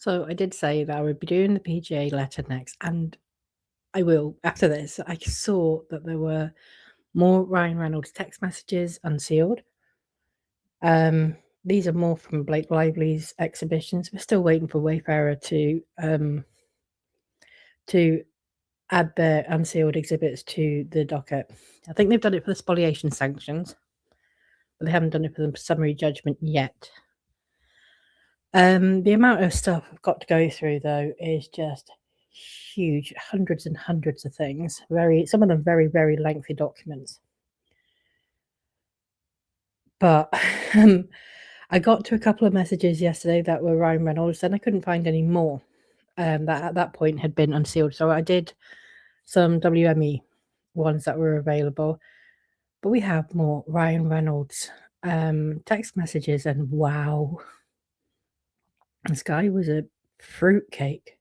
So I did say that I would be doing the PGA letter next, and I will after this. I saw that there were more Ryan Reynolds text messages unsealed. These are more from Blake Lively's exhibitions. We're still waiting for Wayfarer to add their unsealed exhibits to the docket. I think they've done it for the spoliation sanctions, but they haven't done it for the summary judgment yet. The amount of stuff I've got to go through, though, is just huge. Hundreds and hundreds of things. Some of them very, very lengthy documents. But I got to a couple of messages yesterday that were Ryan Reynolds, and I couldn't find any more that at that point had been unsealed. So I did some WME ones that were available. But we have more Ryan Reynolds text messages, and wow. This guy was a fruitcake.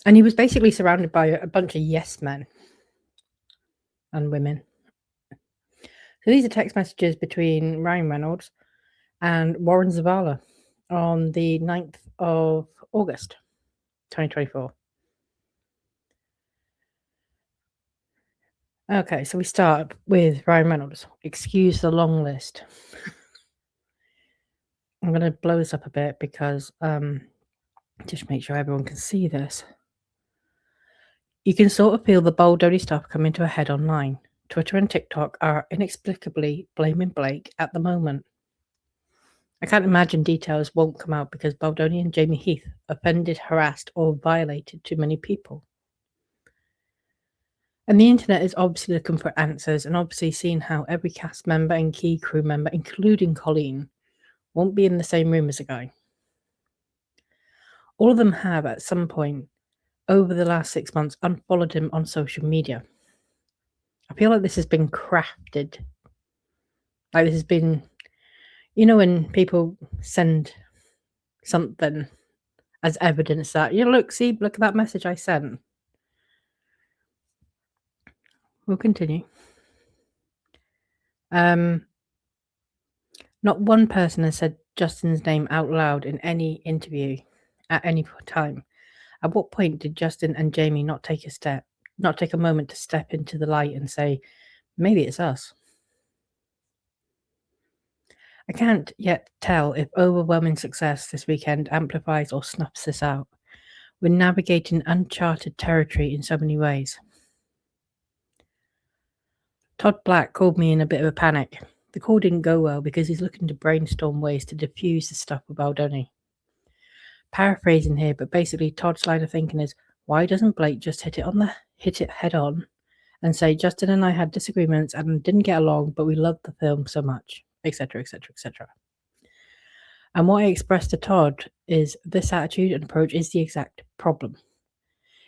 And he was basically surrounded by a bunch of yes men and women. So these are text messages between Ryan Reynolds and Warren Zavala on the 9th of August, 2024. Okay, so we start with Ryan Reynolds. Excuse the long list. I'm going to blow this up a bit because just make sure everyone can see this. You can sort of feel the bold-only stuff coming to a head online. Twitter and TikTok are inexplicably blaming Blake at the moment. I can't imagine details won't come out because Baldoni and Jamie Heath offended, harassed, or violated too many people. And the internet is obviously looking for answers and obviously seeing how every cast member and key crew member, including Colleen, won't be in the same room as a guy. All of them have, at some point over the last 6 months, unfollowed him on social media. I feel like this has been crafted. Like this has been, when people send something as evidence that, look at that message I sent. We'll continue. Not one person has said Justin's name out loud in any interview at any time. At what point did Justin and Jamie not take a moment to step into the light and say, maybe it's us? I can't yet tell if overwhelming success this weekend amplifies or snuffs this out. We're navigating uncharted territory in so many ways. Todd Black called me in a bit of a panic. The call didn't go well because he's looking to brainstorm ways to diffuse the stuff with Baldoni. Paraphrasing here, but basically Todd's line of thinking is, why doesn't Blake just hit it head on and say, Justin and I had disagreements and didn't get along, but we loved the film so much, etc., etc., etc. And what I expressed to Todd is this attitude and approach is the exact problem.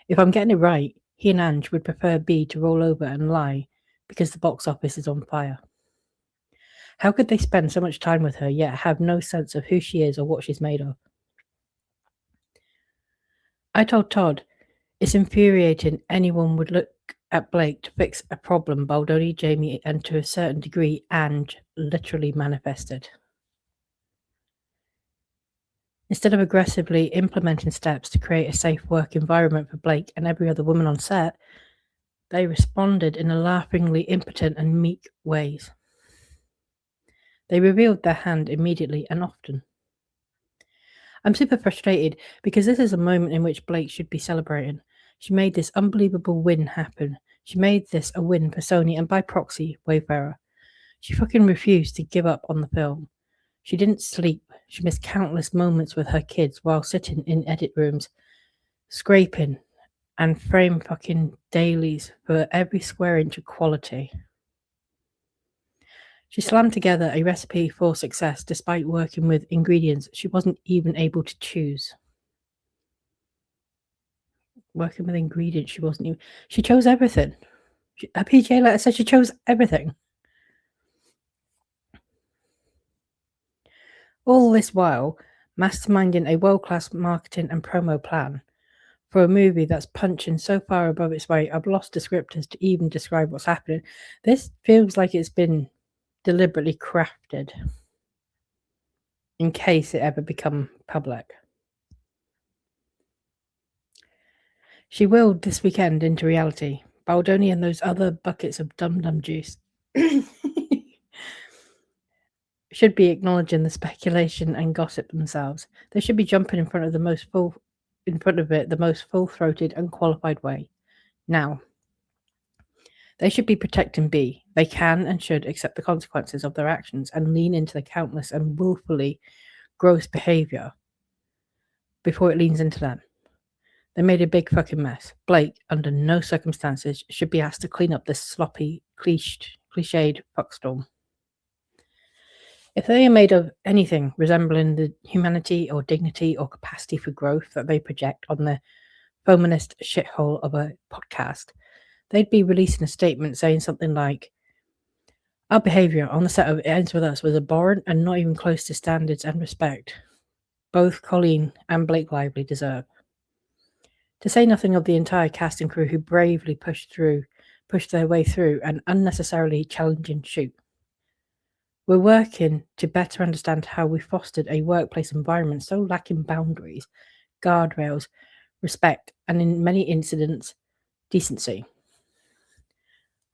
If I'm getting it right, he and Ange would prefer B to roll over and lie because the box office is on fire. How could they spend so much time with her yet have no sense of who she is or what she's made of? I told Todd it's infuriating anyone would look at Blake to fix a problem Baldoni, Jamie, and to a certain degree Ange literally manifested. Instead of aggressively implementing steps to create a safe work environment for Blake and every other woman on set, they responded in a laughingly impotent and meek ways. They revealed their hand immediately and often. I'm super frustrated because this is a moment in which Blake should be celebrating. She made this unbelievable win happen. She made this a win for Sony and by proxy, Wayfarer. She fucking refused to give up on the film. She didn't sleep. She missed countless moments with her kids while sitting in edit rooms, scraping and frame fucking dailies for every square inch of quality. She slammed together a recipe for success despite working with ingredients she wasn't even able to choose. Working with ingredients she chose everything. Her PGA letter said she chose everything. All this while, masterminding a world-class marketing and promo plan for a movie that's punching so far above its weight, I've lost descriptors to even describe what's happening. This feels like it's been deliberately crafted in case it ever become public. She willed this weekend into reality. Baldoni and those other buckets of dum-dum juice should be acknowledging the speculation and gossip themselves. They should be jumping in front of the most full-throated and qualified way. Now, they should be protecting B. They can and should accept the consequences of their actions and lean into the countless and willfully gross behaviour before it leans into them. They made a big fucking mess. Blake, under no circumstances, should be asked to clean up this sloppy, cliched fuckstorm. If they are made of anything resembling the humanity or dignity or capacity for growth that they project on the feminist shithole of a podcast, they'd be releasing a statement saying something like, "Our behaviour on the set of It Ends With Us was abhorrent and not even close to standards and respect both Colleen and Blake Lively deserve." To say nothing of the entire cast and crew who bravely pushed their way through an unnecessarily challenging shoot. We're working to better understand how we fostered a workplace environment so lacking boundaries, guardrails, respect, and in many incidents, decency.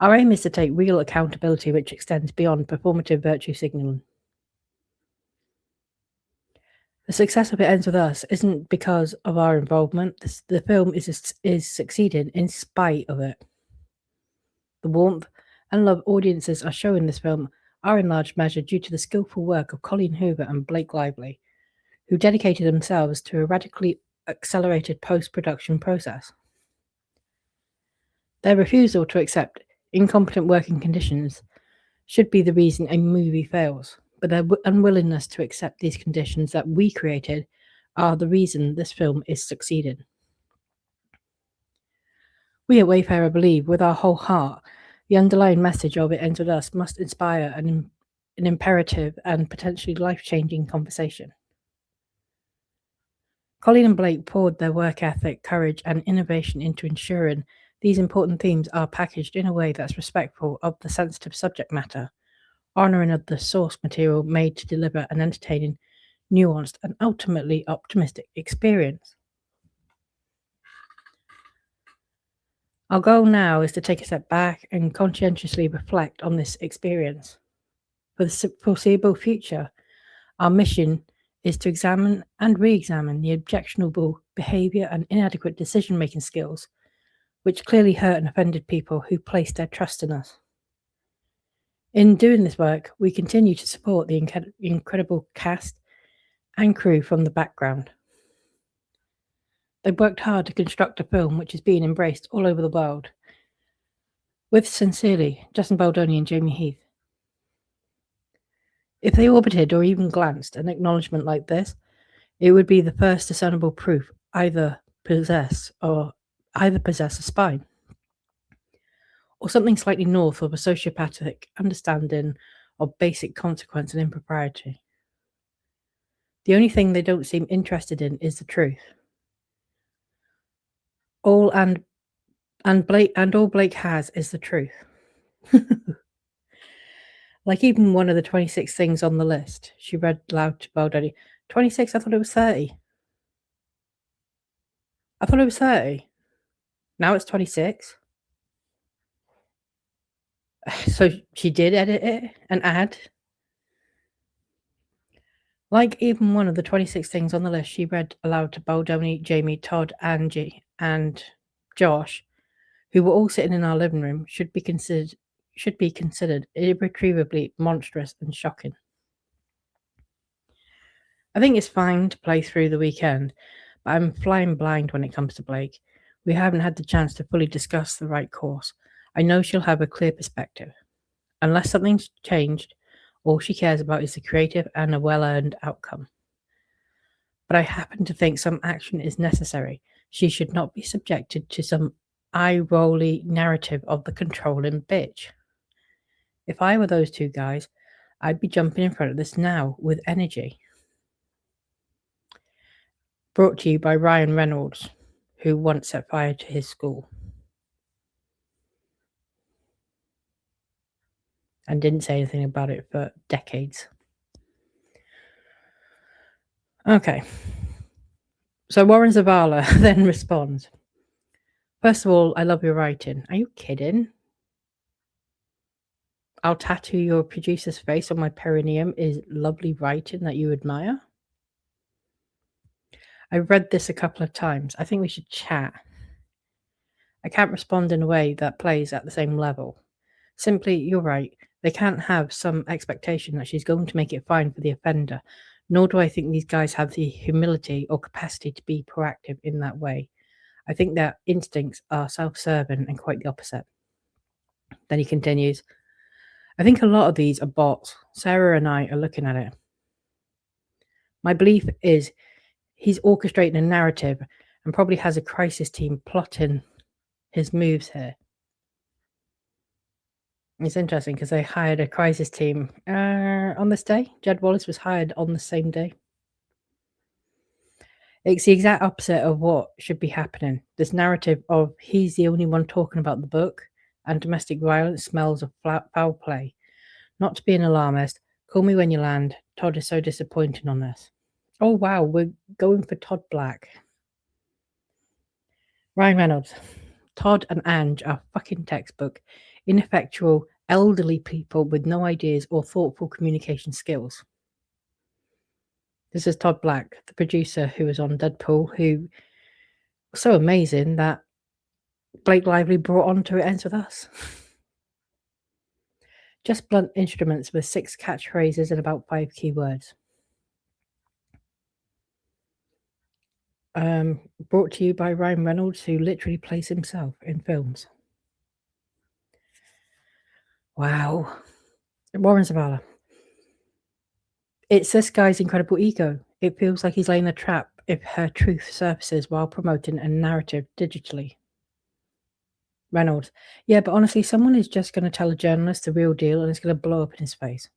Our aim is to take real accountability which extends beyond performative virtue signalling. The success of It Ends With Us isn't because of our involvement. The film is succeeding in spite of it. The warmth and love audiences are showing this film are in large measure due to the skillful work of Colleen Hoover and Blake Lively, who dedicated themselves to a radically accelerated post-production process. Their refusal to accept incompetent working conditions should be the reason a movie fails, but their unwillingness to accept these conditions that we created are the reason this film is succeeding. We at Wayfarer believe with our whole heart the underlying message of It Ends With Us must inspire an imperative and potentially life-changing conversation. Colleen and Blake poured their work ethic, courage, and innovation into ensuring these important themes are packaged in a way that's respectful of the sensitive subject matter, honouring of the source material made to deliver an entertaining, nuanced, and ultimately optimistic experience. Our goal now is to take a step back and conscientiously reflect on this experience. For the foreseeable future, our mission is to examine and re-examine the objectionable behaviour and inadequate decision-making skills which clearly hurt and offended people who placed their trust in us. In doing this work, we continue to support the incredible cast and crew from the background. They've worked hard to construct a film which is being embraced all over the world. With sincerely, Justin Baldoni and Jamie Heath. If they orbited or even glanced an acknowledgement like this, it would be the first discernible proof either possess a spine, or something slightly north of a sociopathic understanding of basic consequence and impropriety. The only thing they don't seem interested in is the truth. All Blake has is the truth. Like even one of the 26 things on the list, she read loud to Baldoni. 26? I thought it was 30. I thought it was 30. Now it's 26. So she did edit it and add. Like even one of the 26 things on the list, she read aloud to Baldoni, Jamie, Todd, Angie, and Josh, who were all sitting in our living room, should be considered irretrievably monstrous and shocking. I think it's fine to play through the weekend, but I'm flying blind when it comes to Blake. We haven't had the chance to fully discuss the right course. I know she'll have a clear perspective. Unless something's changed, all she cares about is the creative and a well-earned outcome. But I happen to think some action is necessary. She should not be subjected to some eye-rolly narrative of the controlling bitch. If I were those two guys, I'd be jumping in front of this now with energy. Brought to you by Ryan Reynolds, who once set fire to his school. And didn't say anything about it for decades. Okay. So Warren Zavala then responds. First of all, I love your writing. Are you kidding? I'll tattoo your producer's face on my perineum is lovely writing that you admire. I read this a couple of times. I think we should chat. I can't respond in a way that plays at the same level. Simply, you're right. They can't have some expectation that she's going to make it fine for the offender, nor do I think these guys have the humility or capacity to be proactive in that way. I think their instincts are self-serving and quite the opposite. Then he continues, I think a lot of these are bots. Sarah and I are looking at it. My belief is he's orchestrating a narrative and probably has a crisis team plotting his moves here. It's interesting because they hired a crisis team on this day. Jed Wallace was hired on the same day. It's the exact opposite of what should be happening. This narrative of he's the only one talking about the book and domestic violence smells of foul play. Not to be an alarmist, call me when you land. Todd is so disappointed on this. Oh wow, we're going for Todd Black. Ryan Reynolds. Todd and Ange are fucking textbook, ineffectual, elderly people with no ideas or thoughtful communication skills. This is Todd Black, the producer who was on Deadpool, who was so amazing that Blake Lively brought on to It Ends With Us. Just blunt instruments with 6 catchphrases and about 5 keywords. Brought to you by Ryan Reynolds, who literally plays himself in films. Wow. Warren Zavala. It's this guy's incredible ego. It feels like he's laying a trap if her truth surfaces while promoting a narrative digitally. Reynolds. Yeah, but honestly, someone is just going to tell a journalist the real deal and it's going to blow up in his face.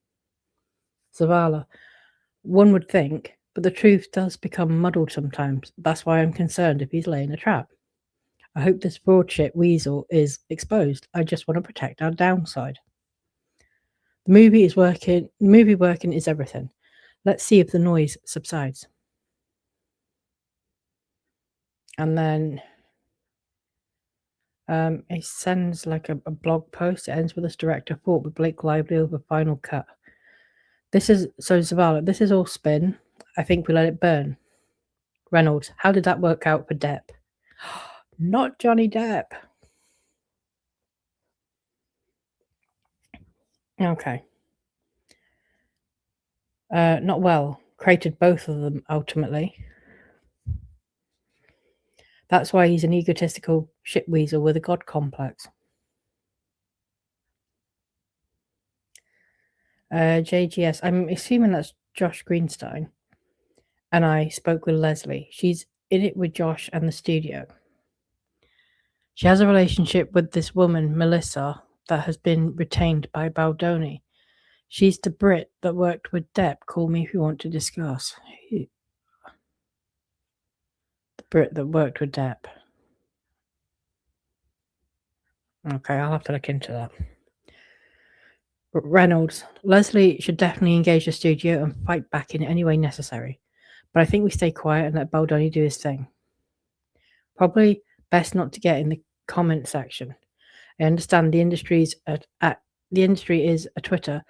Zavala. One would think, but the truth does become muddled sometimes. That's why I'm concerned if he's laying a trap. I hope this fraud shit weasel is exposed. I just want to protect our downside. The movie working is everything. Let's see if the noise subsides. And then he sends like a blog post. It ends with this director fought with Blake Lively over final cut. This is so Zavala. This is all spin. I think we let it burn. Reynolds. How did that work out for Depp? Not Johnny Depp. Okay. Not well. Created both of them ultimately. That's why he's an egotistical shitweasel with a god complex. JGS. I'm assuming that's Josh Greenstein. And I spoke with Leslie. She's in it with Josh and the studio. She has a relationship with this woman, Melissa, that has been retained by Baldoni. She's the Brit that worked with Depp. Call me if you want to discuss. The Brit that worked with Depp. Okay, I'll have to look into that. Reynolds. Leslie should definitely engage the studio and fight back in any way necessary. But I think we stay quiet and let Baldoni do his thing. Probably best not to get in the comment section. I understand the industry is a Twitter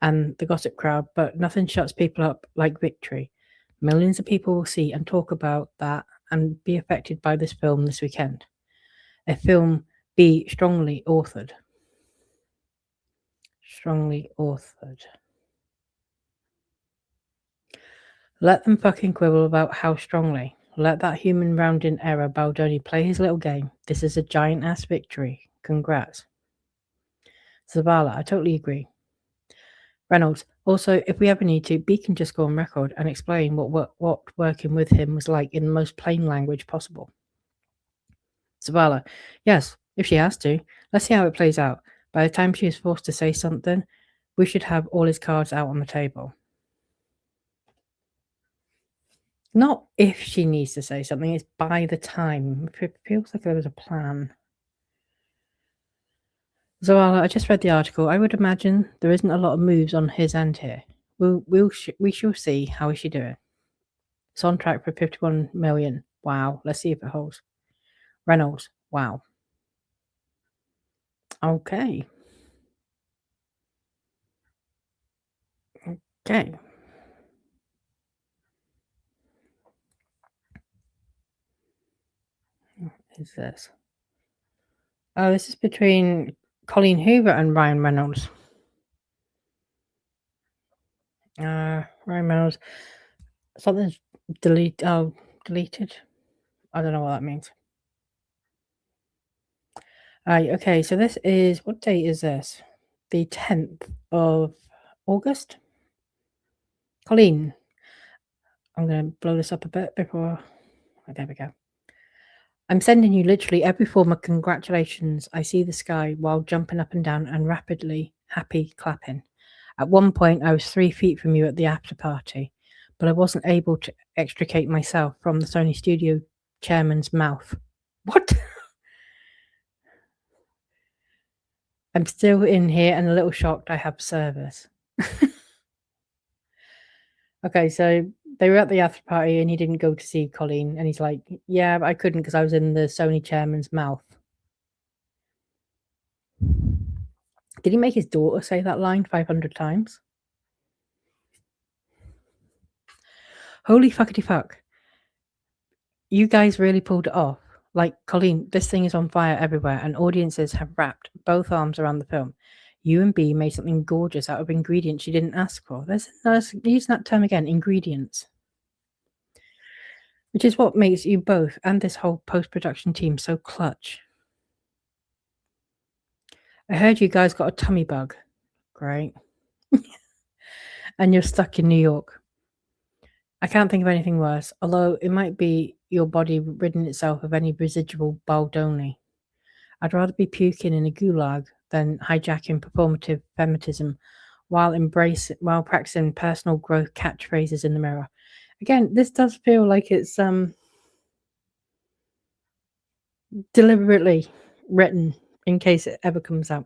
and the gossip crowd, but nothing shuts people up like victory. Millions of people will see and talk about that and be affected by this film this weekend. A film be strongly authored. Strongly authored. Let them fucking quibble about how strongly. Let that human rounding error Baldoni play his little game. This is a giant-ass victory. Congrats. Zavala, I totally agree. Reynolds, also, if we ever need to, B can just go on record and explain what working with him was like in the most plain language possible. Zavala, yes, if she has to. Let's see how it plays out. By the time she is forced to say something, we should have all his cards out on the table. Not if she needs to say something, it's by the time. It feels like there was a plan. Zavala, I just read the article. I would imagine there isn't a lot of moves on his end here. We shall see. How is she doing? It's on track for 51 million. Wow, let's see if it holds. Reynolds, Wow. Okay. Okay. Who's this? Oh, this is between Colleen Hoover and Ryan Reynolds. Ryan Reynolds. Something's deleted. I don't know what that means. Okay, so this is, what date is this? The 10th of August. Colleen, I'm going to blow this up a bit before. Oh, there we go. I'm sending you literally every form of congratulations. I see the sky while jumping up and down and rapidly happy clapping. At one point, I was 3 feet from you at the after party, but I wasn't able to extricate myself from the Sony studio chairman's mouth. What? I'm still in here and a little shocked I have service. Okay, so they were at the after party and he didn't go to see Colleen, and he's like, yeah, I couldn't because I was in the Sony chairman's mouth. Did he make his daughter say that line 500 times? Holy fuckity fuck. You guys really pulled it off. Like, Colleen, this thing is on fire everywhere, and audiences have wrapped both arms around the film. You and B made something gorgeous out of ingredients you didn't ask for. Use that term again, ingredients. Which is what makes you both and this whole post-production team so clutch. I heard you guys got a tummy bug. Great. And you're stuck in New York. I can't think of anything worse, although it might be your body ridding itself of any residual baldoni. I'd rather be puking in a gulag than hijacking performative feminism while practicing personal growth catchphrases in the mirror. Again, this does feel like it's deliberately written in case it ever comes out.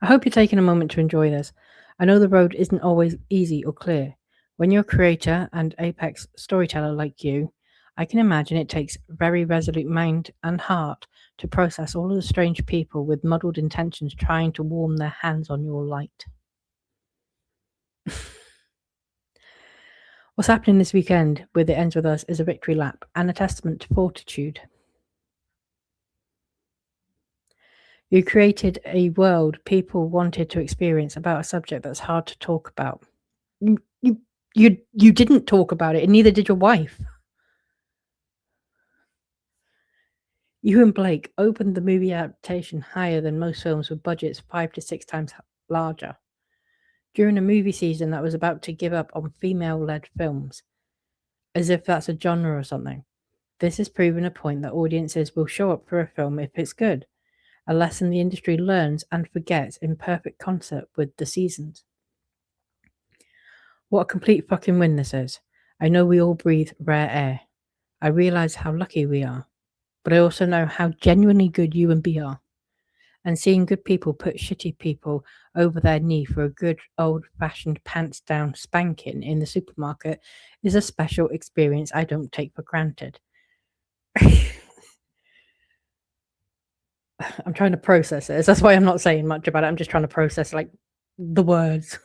I hope you're taking a moment to enjoy this. I know the road isn't always easy or clear. When you're a creator and apex storyteller like you, I can imagine it takes very resolute mind and heart to process all of the strange people with muddled intentions trying to warm their hands on your light. What's happening this weekend with It Ends With Us is a victory lap and a testament to fortitude. You created a world people wanted to experience about a subject that's hard to talk about. You didn't talk about it, and neither did your wife. You and Blake opened the movie adaptation higher than most films with budgets 5 to 6 times larger. During a movie season that was about to give up on female-led films, as if that's a genre or something. This has proven a point that audiences will show up for a film if it's good, a lesson the industry learns and forgets in perfect concert with the seasons. What a complete fucking win this is. I know we all breathe rare air. I realise how lucky we are. But I also know how genuinely good you and B are. And seeing good people put shitty people over their knee for a good old-fashioned pants-down spanking in the supermarket is a special experience I don't take for granted. I'm trying to process this. That's why I'm not saying much about it. I'm just trying to process, like, the words.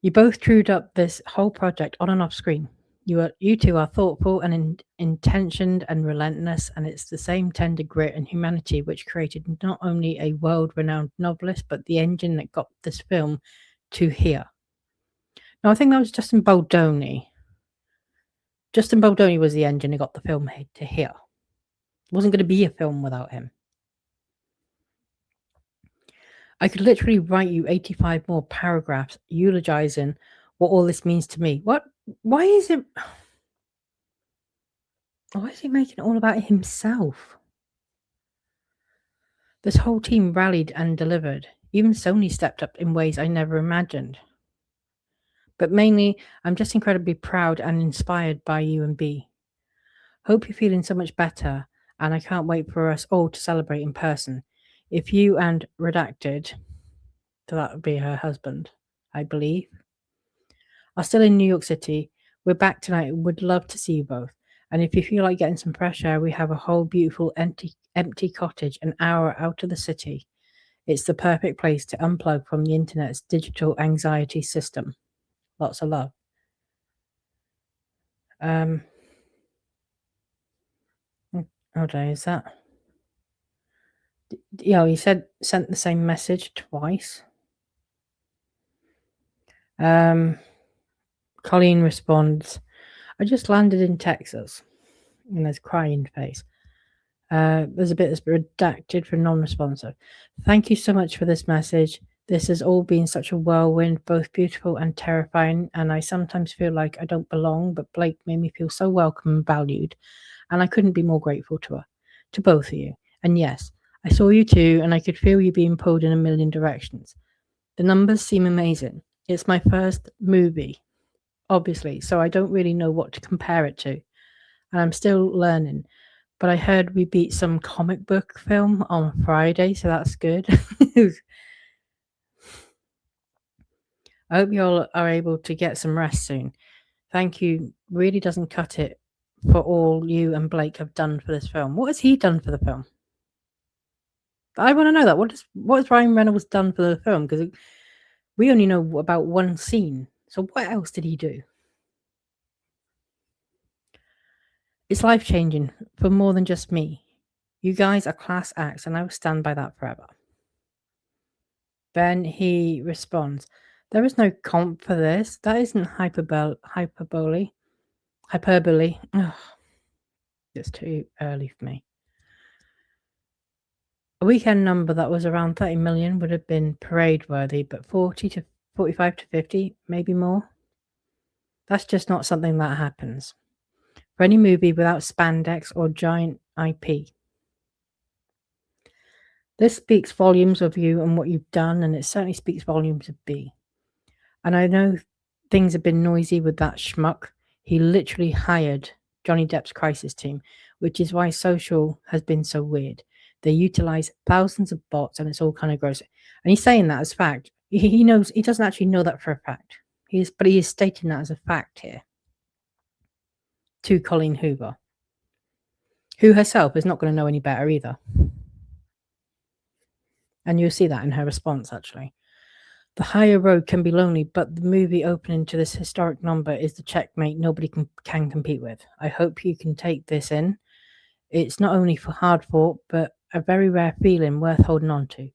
You both trued up this whole project on and off screen. You two are thoughtful and intentioned and relentless, and it's the same tender grit and humanity which created not only a world-renowned novelist, but the engine that got this film to here. Now, I think that was Justin Baldoni. Justin Baldoni was the engine that got the film to here. It wasn't going to be a film without him. I could literally write you 85 more paragraphs eulogizing what all this means to me. What? Why is he making it all about himself? This whole team rallied and delivered. Even Sony stepped up in ways I never imagined. But mainly, I'm just incredibly proud and inspired by you and B. Hope you're feeling so much better, and I can't wait for us all to celebrate in person. If you and Redacted, so that would be her husband, I believe, are still in New York City, We're back tonight. Would love to see you both. And if you feel like getting some fresh air, we have a whole beautiful empty cottage an hour out of the city. It's the perfect place to unplug from the internet's digital anxiety system. Lots of love. Hold on, is that? Yeah, he said sent the same message twice. Colleen responds, I just landed in Texas. And there's crying face. There's a bit that's redacted for non-responsive. Thank you so much for this message. This has all been such a whirlwind, both beautiful and terrifying, and I sometimes feel like I don't belong, but Blake made me feel so welcome and valued, and I couldn't be more grateful to her, to both of you. And yes, I saw you too, and I could feel you being pulled in a million directions. The numbers seem amazing. It's my first movie, obviously, so I don't really know what to compare it to, and I'm still learning. But I heard we beat some comic book film on Friday, so that's good. I hope you all are able to get some rest soon. Thank you. Really doesn't cut it for all you and Blake have done for this film. What has he done for the film? I want to know that. What has Ryan Reynolds done for the film? Because we only know about one scene. So what else did he do? It's life-changing for more than just me. You guys are class acts, and I will stand by that forever. Then he responds, there is no comp for this. That isn't hyperbole. Ugh, it's too early for me. A weekend number that was around 30 million would have been parade worthy, but 40 to 45 to 50, maybe more. That's just not something that happens for any movie without spandex or giant IP. This speaks volumes of you and what you've done, and it certainly speaks volumes of B. And I know things have been noisy with that schmuck. He literally hired Johnny Depp's crisis team, which is why social has been so weird. They utilize thousands of bots, and it's all kind of gross. And he's saying that as fact. He knows he doesn't actually know that for a fact. But he is stating that as a fact here to Colleen Hoover, who herself is not going to know any better either. And you'll see that in her response, actually. The higher road can be lonely, but the movie opening to this historic number is the checkmate nobody can compete with. I hope you can take this in. It's not only for hard fought, but a very rare feeling worth holding on to.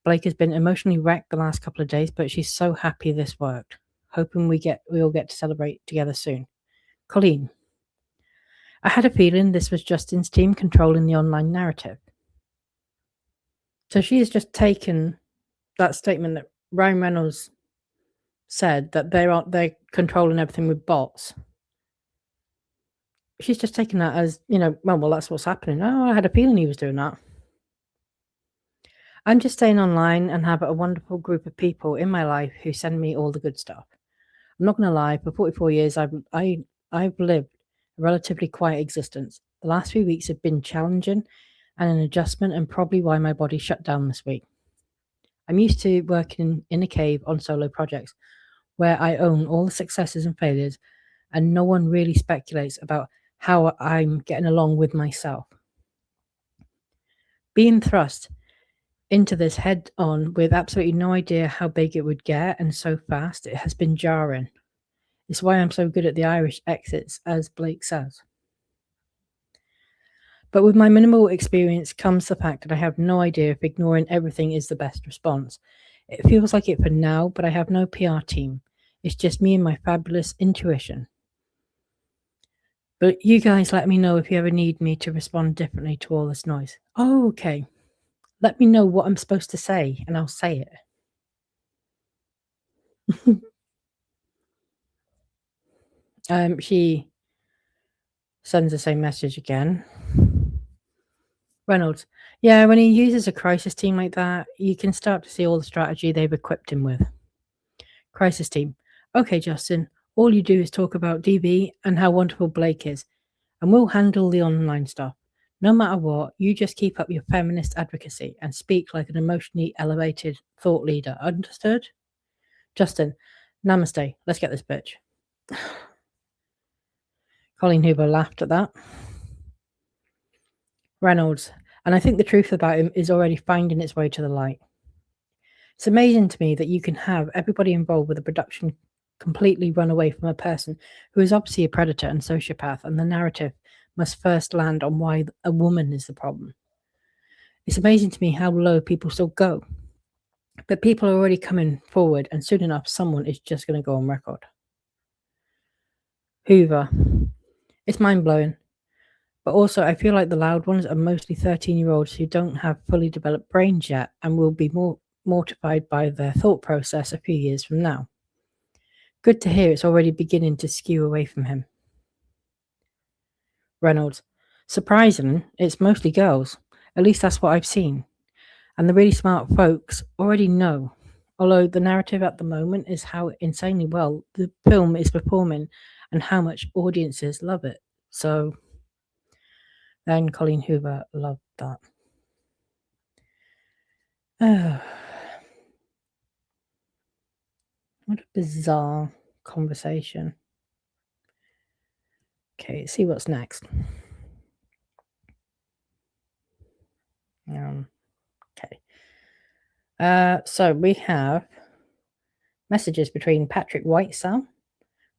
Blake has been emotionally wrecked the last couple of days, but she's so happy this worked. Hoping we all get to celebrate together soon. Colleen, I had a feeling this was Justin's team controlling the online narrative. So she has just taken that statement that Ryan Reynolds said that they're controlling everything with bots. She's just taken that as, well, that's what's happening. Oh, I had a feeling he was doing that. I'm just staying online and have a wonderful group of people in my life who send me all the good stuff. I'm not going to lie, for 44 years, I've lived a relatively quiet existence. The last few weeks have been challenging and an adjustment, and probably why my body shut down this week. I'm used to working in a cave on solo projects where I own all the successes and failures, and no one really speculates about how I'm getting along with myself. Being thrust into this head on with absolutely no idea how big it would get, and so fast, it has been jarring. It's why I'm so good at the Irish exits, as Blake says. But with my minimal experience comes the fact that I have no idea if ignoring everything is the best response. It feels like it for now, but I have no PR team. It's just me and my fabulous intuition. But you guys let me know if you ever need me to respond differently to all this noise. Oh, okay. Let me know what I'm supposed to say, and I'll say it. She sends the same message again. Reynolds, yeah, when he uses a crisis team like that, you can start to see all the strategy they've equipped him with. Crisis team, okay, Justin, all you do is talk about DB and how wonderful Blake is, and we'll handle the online stuff. No matter what, you just keep up your feminist advocacy and speak like an emotionally elevated thought leader. Understood? Justin, namaste. Let's get this bitch. Colleen Hoover laughed at that. Reynolds, and I think the truth about him is already finding its way to the light. It's amazing to me that you can have everybody involved with a production completely run away from a person who is obviously a predator and sociopath, and the narrative must first land on why a woman is the problem. It's amazing to me how low people still go. But people are already coming forward, and soon enough, someone is just going to go on record. Hoover. It's mind-blowing. But also, I feel like the loud ones are mostly 13-year-olds who don't have fully developed brains yet and will be more mortified by their thought process a few years from now. Good to hear it's already beginning to skew away from him. Reynolds. Surprising, it's mostly girls. At least that's what I've seen. And the really smart folks already know. Although the narrative at the moment is how insanely well the film is performing and how much audiences love it. So then Colleen Hoover loved that. Oh, what a bizarre conversation. Okay, let's see what's next. Okay. So we have messages between Patrick Whitesell,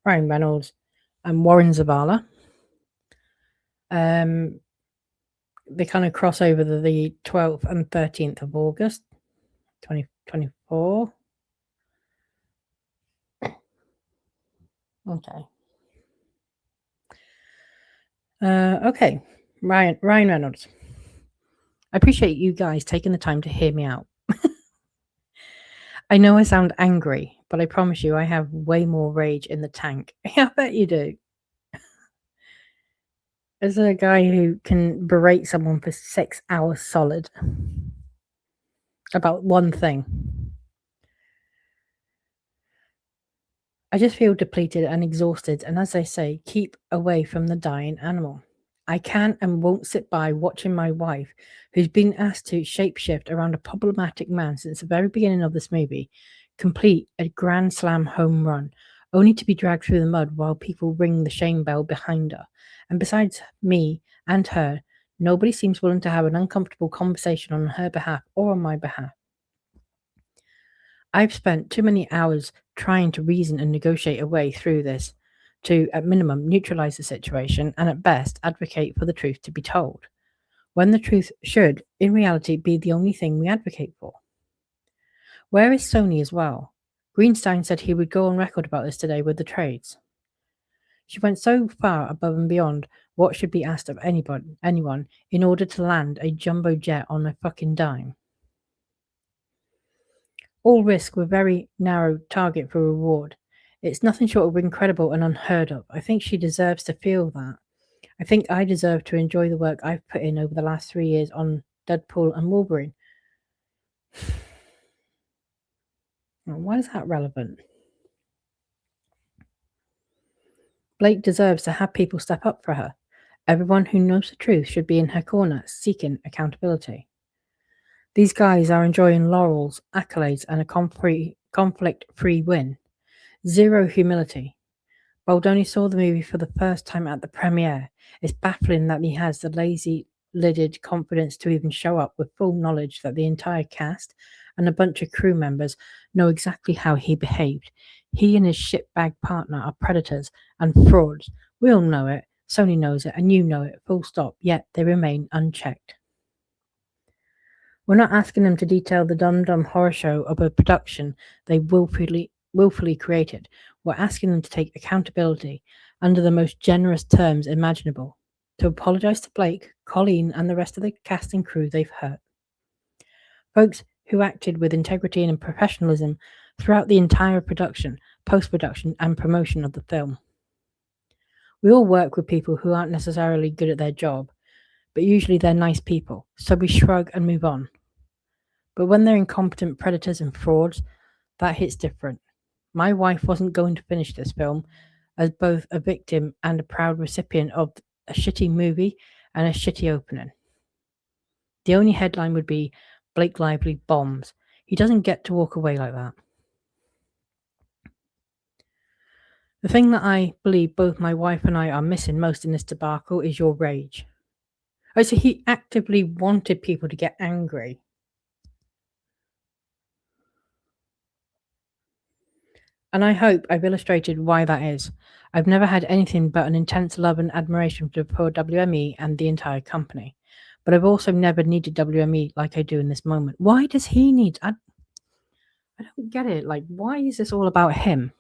Ryan Reynolds, and Warren Zavala. They kind of cross over the 12th and 13th of August, 2024. Okay. Okay. Ryan Reynolds. I appreciate you guys taking the time to hear me out. I know I sound angry, but I promise you I have way more rage in the tank. I bet you do. As a guy who can berate someone for 6 hours solid about one thing, I just feel depleted and exhausted, and as I say, keep away from the dying animal. I can't and won't sit by watching my wife, who's been asked to shapeshift around a problematic man since the very beginning of this movie, complete a grand slam home run, only to be dragged through the mud while people ring the shame bell behind her. And besides me and her, nobody seems willing to have an uncomfortable conversation on her behalf or on my behalf. I've spent too many hours trying to reason and negotiate a way through this to, at minimum, neutralize the situation and at best advocate for the truth to be told, when the truth should, in reality, be the only thing we advocate for. Where is Sony as well? Greenstein said he would go on record about this today with the trades. She went so far above and beyond what should be asked of anyone in order to land a jumbo jet on a fucking dime. All risk with very narrow target for reward. It's nothing short of incredible and unheard of. I think she deserves to feel that. I think I deserve to enjoy the work I've put in over the last 3 years on Deadpool and Wolverine. Why is that relevant? Blake deserves to have people step up for her. Everyone who knows the truth should be in her corner, seeking accountability. These guys are enjoying laurels, accolades, and a conflict-free win. Zero humility. Baldoni saw the movie for the first time at the premiere. It's baffling that he has the lazy-lidded confidence to even show up with full knowledge that the entire cast and a bunch of crew members know exactly how he behaved. He and his shitbag partner are predators and frauds. We all know it. Sony knows it, and you know it, full stop, yet they remain unchecked. We're not asking them to detail the dum-dum horror show of a production they willfully created. We're asking them to take accountability under the most generous terms imaginable, to apologize to Blake, Colleen, and the rest of the cast and crew they've hurt. Folks who acted with integrity and professionalism throughout the entire production, post-production, and promotion of the film. We all work with people who aren't necessarily good at their job, but usually they're nice people, so we shrug and move on. But when they're incompetent predators and frauds, that hits different. My wife wasn't going to finish this film as both a victim and a proud recipient of a shitty movie and a shitty opening. The only headline would be Blake Lively bombs. He doesn't get to walk away like that. The thing that I believe both my wife and I are missing most in this debacle is your rage. Oh, so he actively wanted people to get angry. And I hope I've illustrated why that is. I've never had anything but an intense love and admiration for poor WME and the entire company. But I've also never needed WME like I do in this moment. Why does he need... I don't get it. Like, why is this all about him?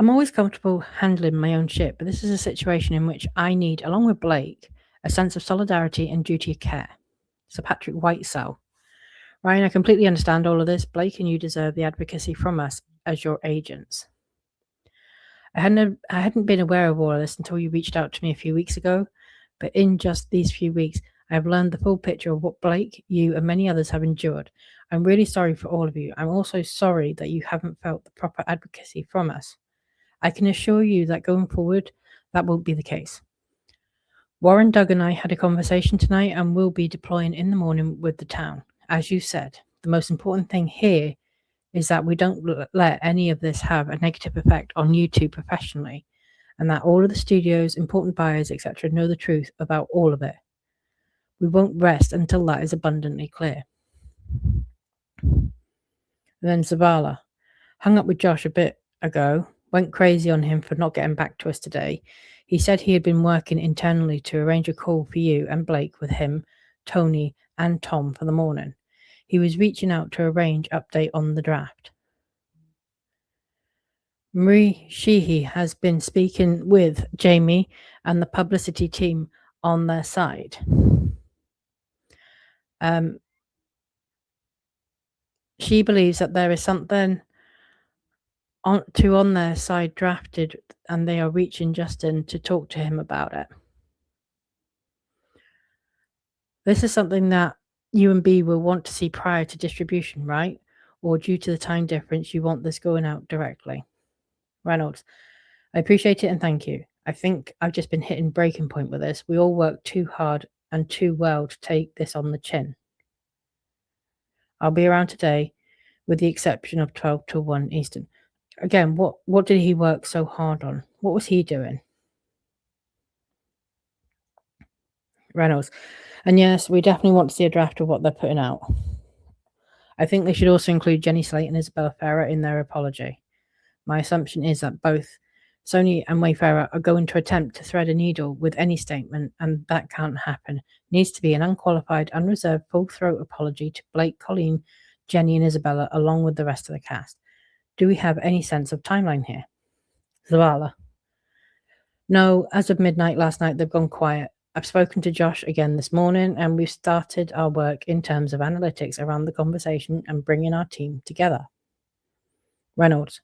I'm always comfortable handling my own shit, but this is a situation in which I need, along with Blake, a sense of solidarity and duty of care. Sir Patrick Whitesell. Ryan, I completely understand all of this. Blake and you deserve the advocacy from us as your agents. I hadn't been aware of all of this until you reached out to me a few weeks ago, but in just these few weeks, I have learned the full picture of what Blake, you, and many others have endured. I'm really sorry for all of you. I'm also sorry that you haven't felt the proper advocacy from us. I can assure you that going forward, that won't be the case. Warren, Doug, and I had a conversation tonight and will be deploying in the morning with the town. As you said, the most important thing here is that we don't let any of this have a negative effect on you two professionally, and that all of the studios, important buyers, etc., know the truth about all of it. We won't rest until that is abundantly clear. And then Zavala hung up with Josh a bit ago, went crazy on him for not getting back to us today. He said he had been working internally to arrange a call for you and Blake with him, Tony, and Tom for the morning. He was reaching out to arrange update on the draft. Marie Sheehy has been speaking with Jamie and the publicity team on their side. She believes that there is something on their side drafted, and they are reaching Justin to talk to him about it. This is something that you and B will want to see prior to distribution, right? Or due to the time difference, you want this going out directly. Reynolds, I appreciate it and thank you. I think I've just been hitting breaking point with this. We all work too hard and too well to take this on the chin. I'll be around today, with the exception of 12 to 1 Eastern. Again, what did he work so hard on? What was he doing? Reynolds, and yes, we definitely want to see a draft of what they're putting out. I think they should also include Jenny Slate and Isabella Farah in their apology. My assumption is that both Sony and Wayfarer are going to attempt to thread a needle with any statement, and that can't happen. It needs to be an unqualified, unreserved, full-throat apology to Blake, Colleen, Jenny, and Isabella, along with the rest of the cast. Do we have any sense of timeline here? Zavala. No, as of midnight last night, they've gone quiet. I've spoken to Josh again this morning, and we've started our work in terms of analytics around the conversation and bringing our team together. Reynolds.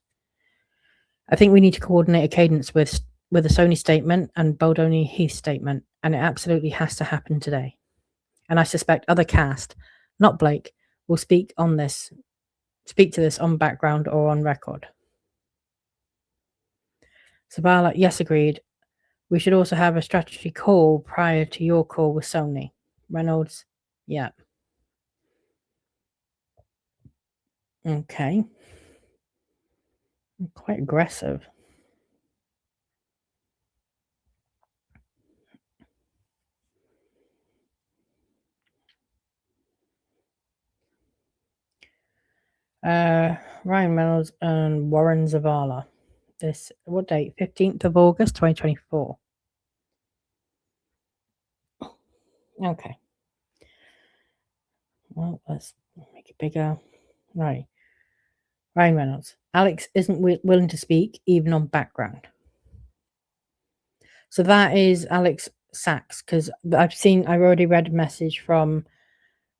I think we need to coordinate a cadence with a Sony statement and Baldoni Heath statement, and it absolutely has to happen today. And I suspect other cast, not Blake, will speak to this on background or on record. Zavala, yes, agreed. We should also have a strategy call prior to your call with Sony. Reynolds, yeah. Okay. Quite aggressive. Ryan Reynolds and Warren Zavala. This, what date? 15th of August, 2024. Okay. Well, let's make it bigger. Right. Ryan Reynolds. Alex isn't willing to speak, even on background. So that is Alex Sachs, because I've already read a message from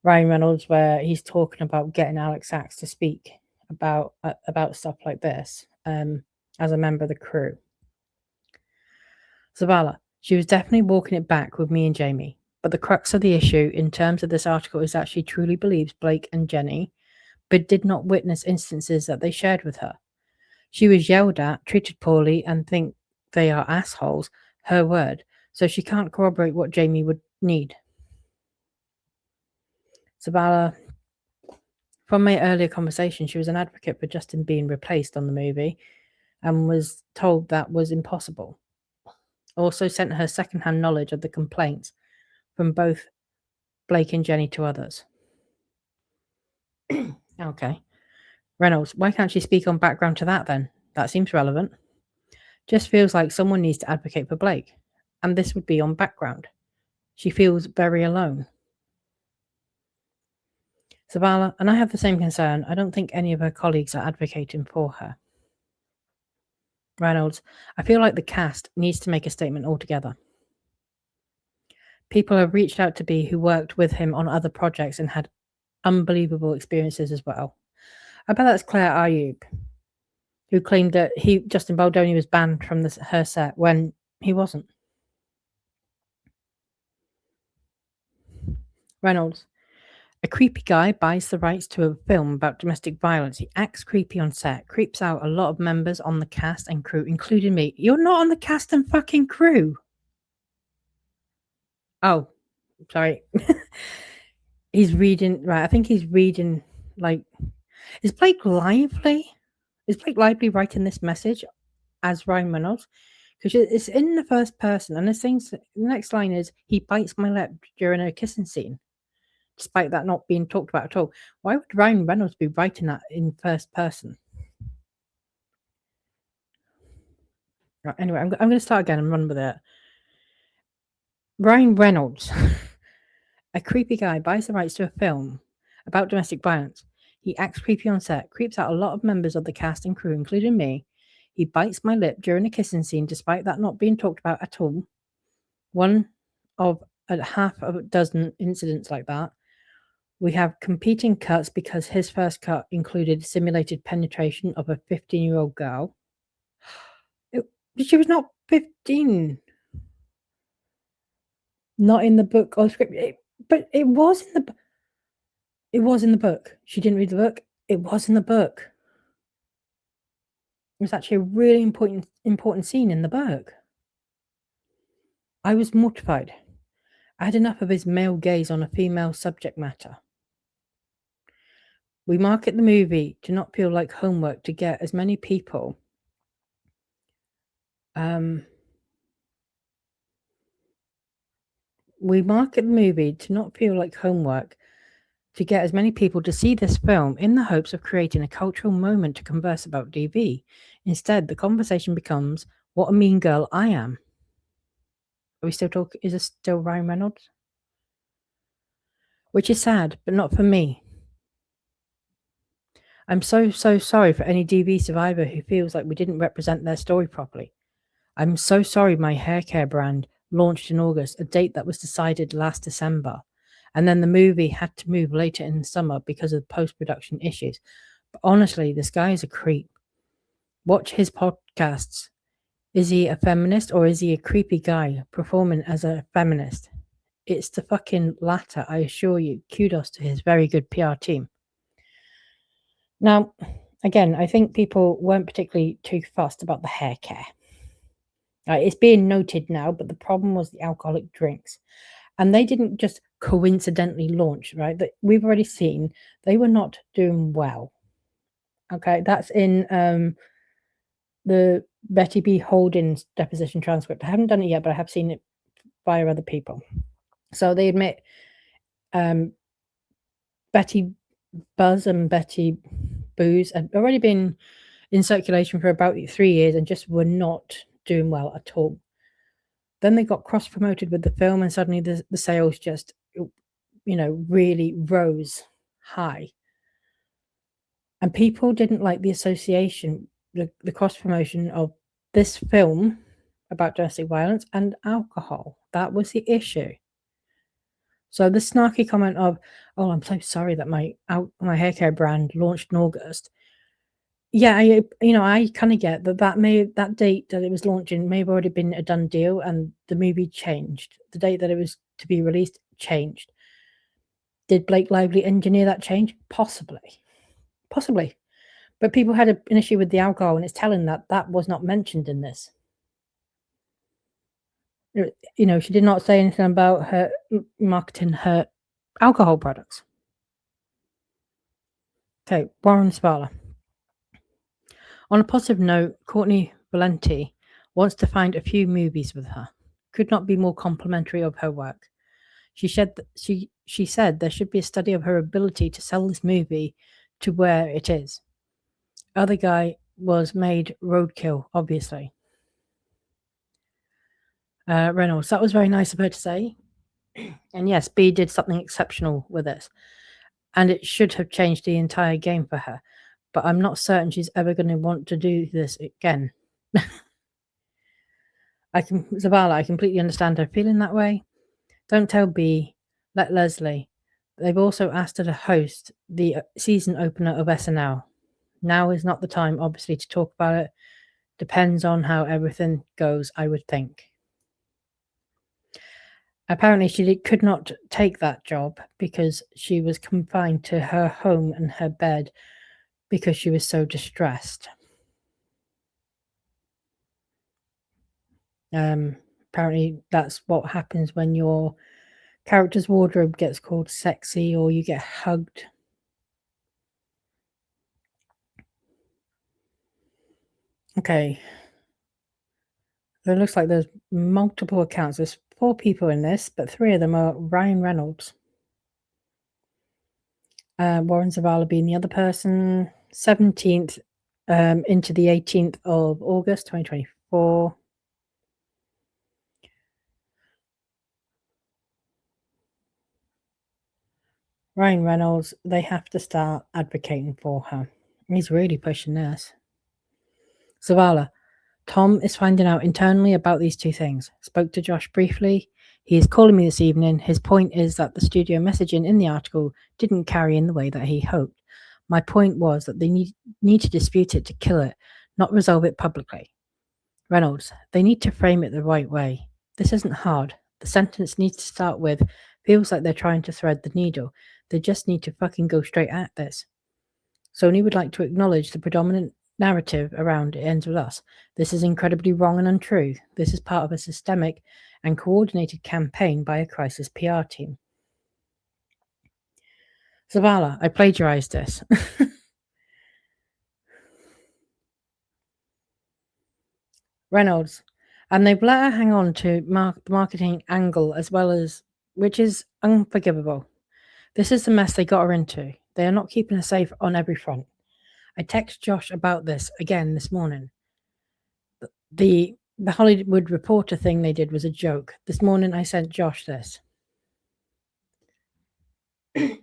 Ryan Reynolds where he's talking about getting Alex Sachs to speak about stuff like this as a member of the crew. Zavala, she was definitely walking it back with me and Jamie, but the crux of the issue in terms of this article is that she truly believes Blake and Jenny, but did not witness instances that they shared with her. She was yelled at, treated poorly, and think they are assholes, her word, so she can't corroborate what Jamie would need. Zavala, From my earlier conversation, she was an advocate for Justin being replaced on the movie and was told that was impossible. Also sent her secondhand knowledge of the complaints from both Blake and Jenny to others. Okay. Reynolds, why can't she speak on background to that then? That seems relevant. Just feels like someone needs to advocate for Blake, and this would be on background. She feels very alone. Zavala, and I have the same concern. I don't think any of her colleagues are advocating for her. Reynolds, I feel like the cast needs to make a statement altogether. People have reached out to B who worked with him on other projects and had unbelievable experiences as well. I bet that's Claire Ayub, who claimed that Justin Baldoni was banned from her set when he wasn't. Reynolds, a creepy guy buys the rights to a film about domestic violence. He acts creepy on set, creeps out a lot of members on the cast and crew, including me. You're not on the cast and fucking crew. Oh, sorry. He's reading, right, I think he's reading, like, is Blake Lively? Is Blake Lively writing this message as Ryan Reynolds? Because it's in the first person, and the next line is, he bites my lip during a kissing scene, despite that not being talked about at all. Why would Ryan Reynolds be writing that in first person? Right, anyway, I'm going to start again and run with it. Ryan Reynolds, a creepy guy, buys the rights to a film about domestic violence. He acts creepy on set, creeps out a lot of members of the cast and crew, including me. He bites my lip during a kissing scene, despite that not being talked about at all. One of a half of a dozen incidents like that. We have competing cuts because his first cut included simulated penetration of a 15-year-old girl. She was not 15. Not in the book or script. But it was in the... It was in the book. She didn't read the book. It was in the book. It was actually a really important scene in the book. I was mortified. I had enough of his male gaze on a female subject matter. We market the movie to not feel like homework to get as many people we market the movie to not feel like homework to get as many people to see this film in the hopes of creating a cultural moment to converse about DV. Instead, the conversation becomes, what a mean girl I am. Are we still talking? Is this still Ryan Reynolds? Which is sad, but not for me. I'm so sorry for any DV survivor who feels like we didn't represent their story properly. I'm so sorry my hair care brand launched in August, a date that was decided last December, and then the movie had to move later in the summer because of post-production issues. But honestly, this guy is a creep. Watch his podcasts. Is he a feminist or is he a creepy guy performing as a feminist? It's the fucking latter, I assure you. Kudos to his very good PR team. Now, again, I think people weren't particularly too fussed about the hair care. It's being noted now, but the problem was the alcoholic drinks. And they didn't just coincidentally launch, right? That we've already seen they were not doing well. Okay, that's in the Betty B. Holdings deposition transcript. I haven't done it yet, but I have seen it via other people. So they admit Betty Buzz and Betty Booze had already been in circulation for about 3 years and just were not doing well at all. Then they got cross-promoted with the film and suddenly the sales just, really rose high. And people didn't like the association, the cross-promotion of this film about domestic violence and alcohol. That was the issue. So the snarky comment of, oh, I'm so sorry that my hair care brand launched in August. Yeah, I kind of get that date that it was launching may have already been a done deal and the movie changed. The date that it was to be released changed. Did Blake Lively engineer that change? Possibly. But people had an issue with the alcohol, and it's telling that was not mentioned in this. She did not say anything about her marketing her alcohol products. Okay, Warren Zavala. On a positive note, Courtney Valenti wants to find a few movies with her. Could not be more complimentary of her work. She said there should be a study of her ability to sell this movie to where it is. Other guy was made roadkill, obviously. Reynolds, that was very nice of her to say. And yes, B did something exceptional with this. And it should have changed the entire game for her. But I'm not certain she's ever going to want to do this again. Zavala, I completely understand her feeling that way. Don't tell B, let Leslie. They've also asked her to host the season opener of SNL. Now is not the time, obviously, to talk about it. Depends on how everything goes, I would think. Apparently, she could not take that job because she was confined to her home and her bed because she was so distressed. Apparently, that's what happens when your character's wardrobe gets called sexy or you get hugged. Okay. So it looks like there's multiple accounts. There's 4 people in this, but 3 of them are Ryan Reynolds. Warren Zavala being the other person. 17th into the 18th of August 2024. Ryan Reynolds, they have to start advocating for her. He's really pushing this. Zavala, Tom is finding out internally about these 2 things. Spoke to Josh briefly. He is calling me this evening. His point is that the studio messaging in the article didn't carry in the way that he hoped. My point was that they need to dispute it to kill it, not resolve it publicly. Reynolds, they need to frame it the right way. This isn't hard. The sentence needs to start with, feels like they're trying to thread the needle. They just need to fucking go straight at this. Sony would like to acknowledge the predominant narrative around It Ends With Us. This is incredibly wrong and untrue. This is part of a systemic and coordinated campaign by a crisis PR team. Zavala, I plagiarized this. Reynolds, and they've let her hang on to the marketing angle as well as, which is unforgivable. This is the mess they got her into. They are not keeping her safe on every front. I text Josh about this again this morning. The Hollywood Reporter thing they did was a joke. This morning I sent Josh this. Right,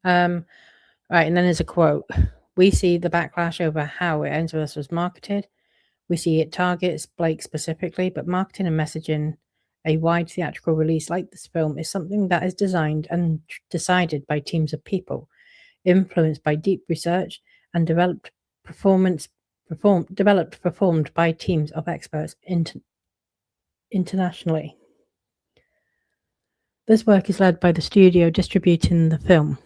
and then there's a quote. We see the backlash over how It Ends With Us was marketed. We see it targets Blake specifically, but marketing and messaging a wide theatrical release like this film is something that is designed and decided by teams of people, influenced by deep research and performed by teams of experts internationally. This work is led by the studio distributing the film.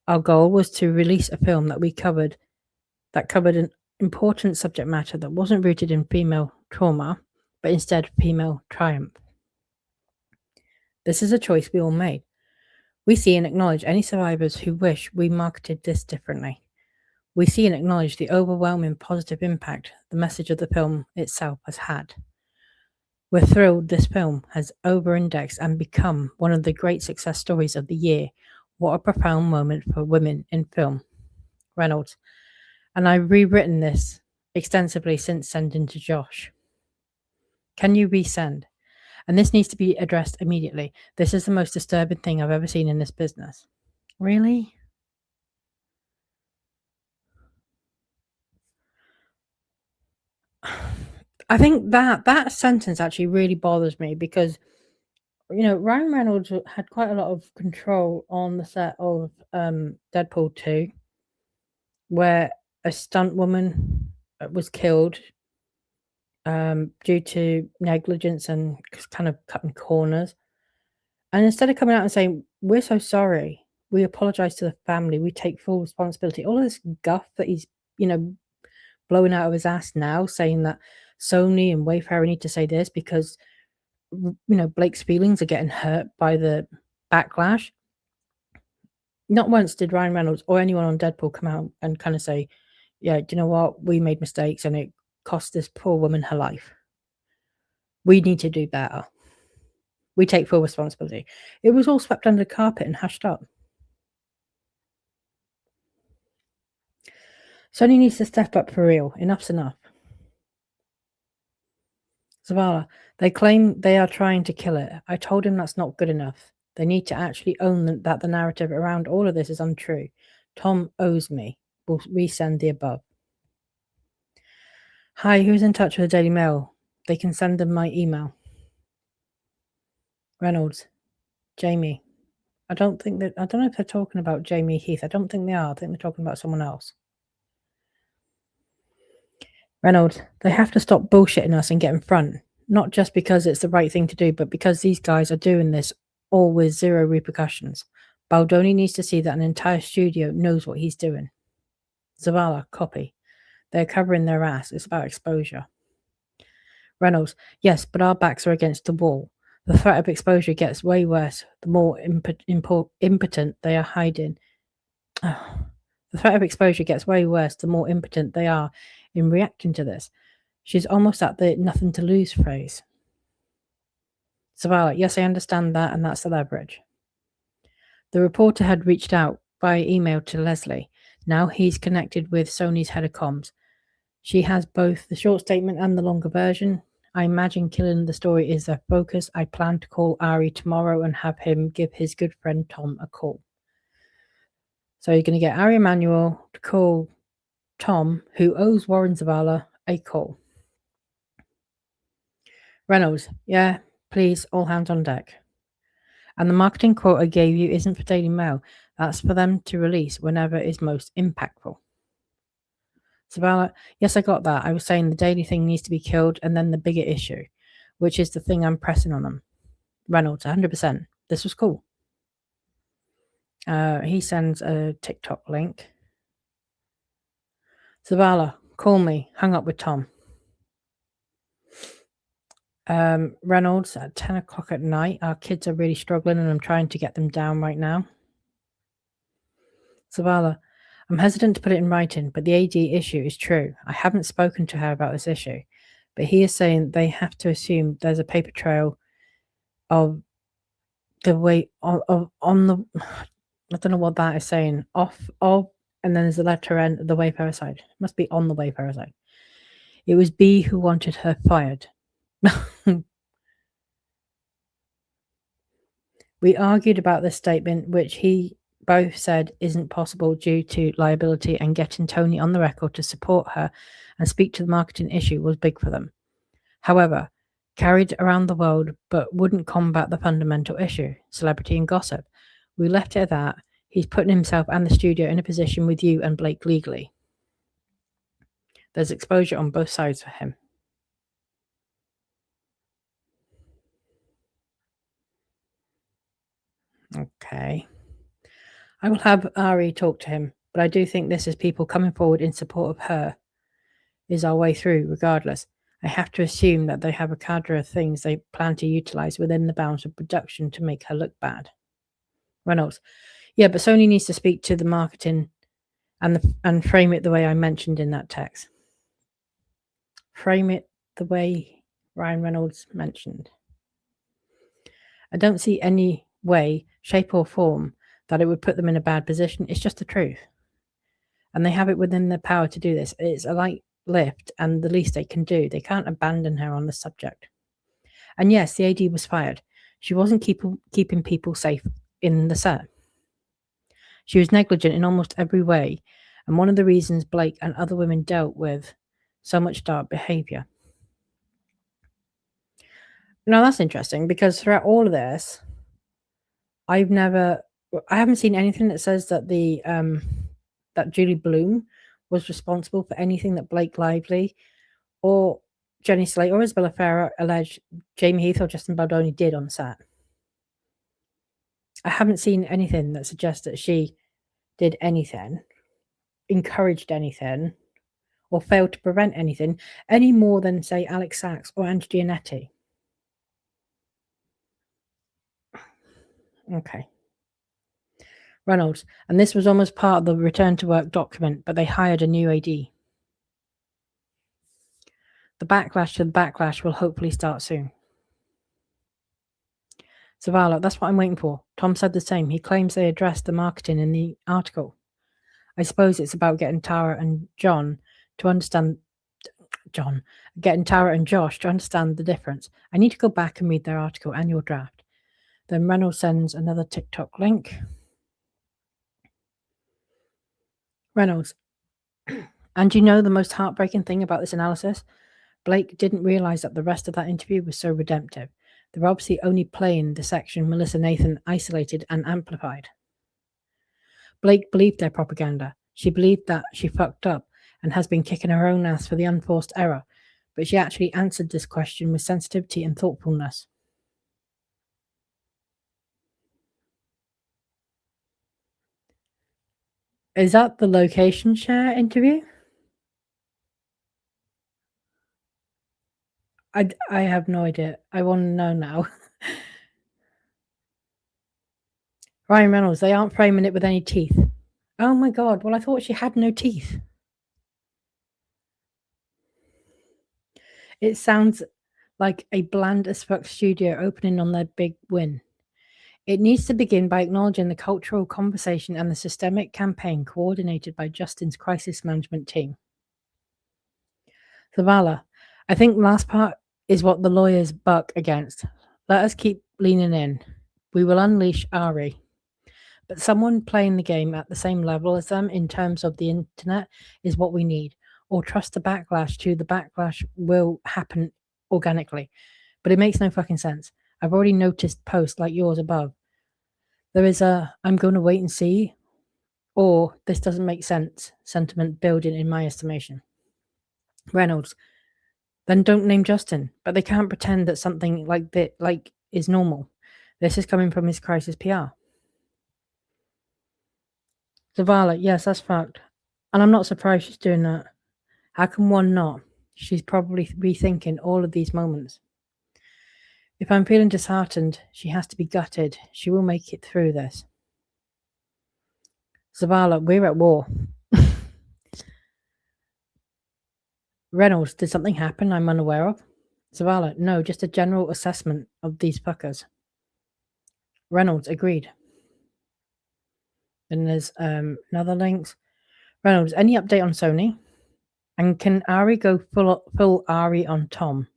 Our goal was to release a film that covered an important subject matter that wasn't rooted in female trauma, but instead female triumph. This is a choice we all made. We see and acknowledge any survivors who wish we marketed this differently. We see and acknowledge the overwhelming positive impact the message of the film itself has had. We're thrilled this film has over-indexed and become one of the great success stories of the year. What a profound moment for women in film. Reynolds. And I've rewritten this extensively since sending to Josh. Can you resend? And this needs to be addressed immediately. This is the most disturbing thing I've ever seen in this business. Really? I think that sentence actually really bothers me because, Ryan Reynolds had quite a lot of control on the set of Deadpool 2, where a stunt woman was killed due to negligence and kind of cutting corners. And instead of coming out and saying, we're so sorry, we apologize to the family, we take full responsibility, all of this guff that he's, blowing out of his ass now, saying that Sony and Wayfarer need to say this because, Blake's feelings are getting hurt by the backlash. Not once did Ryan Reynolds or anyone on Deadpool come out and kind of say, yeah, do you know what? We made mistakes and it cost this poor woman her life. We need to do better. We take full responsibility. It was all swept under the carpet and hushed up. Sony needs to step up for real. Enough's enough. Zavala, they claim they are trying to kill it. I told him that's not good enough. They need to actually own that the narrative around all of this is untrue. Tom owes me. We'll resend the above. Hi, who's in touch with the Daily Mail? They can send them my email. Reynolds, Jamie. I don't know if they're talking about Jamie Heath. I don't think they are. I think they're talking about someone else. Reynolds, they have to stop bullshitting us and get in front. Not just because it's the right thing to do, but because these guys are doing this all with zero repercussions. Baldoni needs to see that an entire studio knows what he's doing. Zavala, copy. They're covering their ass. It's about exposure. Reynolds, yes, but our backs are against the wall. The threat of exposure gets way worse the more impotent they are hiding. The threat of exposure gets way worse the more impotent they are in reacting to this. She's almost at the nothing to lose phase. Zavala, yes, I understand that, and that's the leverage. The reporter had reached out by email to Leslie. Now he's connected with Sony's head of comms. She has both the short statement and the longer version. I imagine killing the story is their focus. I plan to call Ari tomorrow and have him give his good friend Tom a call. So you're going to get Ari Emanuel to call Tom, who owes Warren Zavala, a call. Reynolds, yeah, please, all hands on deck. And the marketing quote I gave you isn't for Daily Mail. That's for them to release whenever is most impactful. Zavala, yes, I got that. I was saying the daily thing needs to be killed and then the bigger issue, which is the thing I'm pressing on them. Reynolds, 100%. This was cool. He sends a TikTok link. Zavala, call me. Hung up with Tom. Reynolds, at 10 o'clock at night. Our kids are really struggling and I'm trying to get them down right now. Zavala, I'm hesitant to put it in writing, but the AD issue is true. I haven't spoken to her about this issue, but he is saying they have to assume there's a paper trail of the way on the, I don't know what that is saying, off of, and then there's the letter N, the Wayfarer side. It must be on the Wayfarer side. It was B who wanted her fired. We argued about this statement, which he both said isn't possible due to liability, and getting Tony on the record to support her and speak to the marketing issue was big for them. However, carried around the world but wouldn't combat the fundamental issue, celebrity and gossip. We left it at that. He's putting himself and the studio in a position with you and Blake legally. There's exposure on both sides for him. Okay. I will have Ari talk to him, but I do think this is people coming forward in support of her is our way through, regardless. I have to assume that they have a cadre of things they plan to utilize within the bounds of production to make her look bad. Reynolds, yeah, but Sony needs to speak to the marketing and frame it the way I mentioned in that text. Frame it the way Ryan Reynolds mentioned. I don't see any way, shape or form that it would put them in a bad position. It's just the truth. And they have it within their power to do this. It's a light lift and the least they can do. They can't abandon her on the subject. And yes, the AD was fired. She wasn't keeping people safe in the set. She was negligent in almost every way, and one of the reasons Blake and other women dealt with so much dark behavior. Now that's interesting because throughout all of this, I haven't seen anything that says that that Julie Bloom was responsible for anything that Blake Lively or Jenny Slate or Isabella Farah alleged Jamie Heath or Justin Baldoni did on set. I haven't seen anything that suggests that she did anything, encouraged anything, or failed to prevent anything, any more than, say, Alex Sachs or Angie Giannetti. Okay. Reynolds, and this was almost part of the return to work document, but they hired a new AD. The backlash to the backlash will hopefully start soon. Zavala, that's what I'm waiting for. Tom said the same. He claims they addressed the marketing in the article. I suppose it's about getting Tara and Josh to understand the difference. I need to go back and read their article and your draft. Then Reynolds sends another TikTok link. Reynolds, and you know the most heartbreaking thing about this analysis? Blake didn't realize that the rest of that interview was so redemptive. They're obviously only playing the section Melissa Nathan isolated and amplified. Blake believed their propaganda. She believed that she fucked up and has been kicking her own ass for the unforced error, but she actually answered this question with sensitivity and thoughtfulness. Is that the location share interview? I have no idea. I want to know now. Ryan Reynolds, they aren't framing it with any teeth. Oh my god, well I thought she had no teeth. It sounds like a bland as fuck studio opening on their big win. It needs to begin by acknowledging the cultural conversation and the systemic campaign coordinated by Justin's crisis management team. Zavala, I think the last part is what the lawyers buck against. Let us keep leaning in. We will unleash Ari. But someone playing the game at the same level as them in terms of the internet is what we need. Or trust the backlash will happen organically. But it makes no fucking sense. I've already noticed posts like yours above. There is a I'm going to wait and see, or this doesn't make sense sentiment building in my estimation. Reynolds, then don't name Justin, but they can't pretend that something like that is normal. This is coming from his crisis PR. Zavala, yes, that's fact. And I'm not surprised she's doing that. How can one not? She's probably rethinking all of these moments. If I'm feeling disheartened, she has to be gutted. She will make it through this. Zavala, we're at war. Reynolds, did something happen I'm unaware of? Zavala, no, just a general assessment of these fuckers. Reynolds, agreed. Then there's another links. Reynolds, any update on Sony? And can Ari go full Ari on Tom?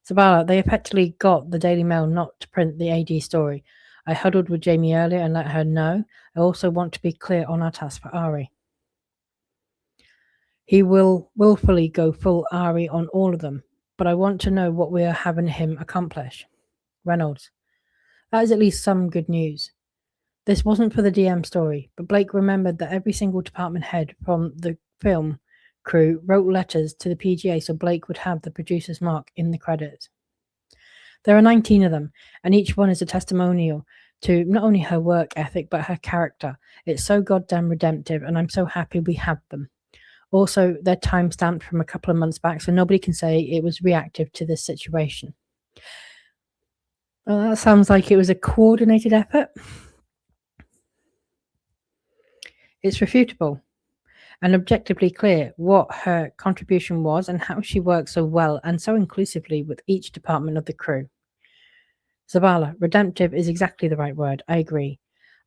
Zavala, they effectively got the Daily Mail not to print the AD story. I huddled with Jamie earlier and let her know. I also want to be clear on our task for Ari. He will willfully go full Ari on all of them, but I want to know what we are having him accomplish. Reynolds, that is at least some good news. This wasn't for the DM story, but Blake remembered that every single department head from the film crew wrote letters to the PGA so Blake would have the producer's mark in the credits. There are 19 of them, and each one is a testimonial to not only her work ethic, but her character. It's so goddamn redemptive, and I'm so happy we have them. Also, they're time-stamped from a couple of months back, so nobody can say it was reactive to this situation. Well, that sounds like it was a coordinated effort. It's refutable and objectively clear what her contribution was and how she worked so well and so inclusively with each department of the crew. Zavala, redemptive is exactly the right word. I agree.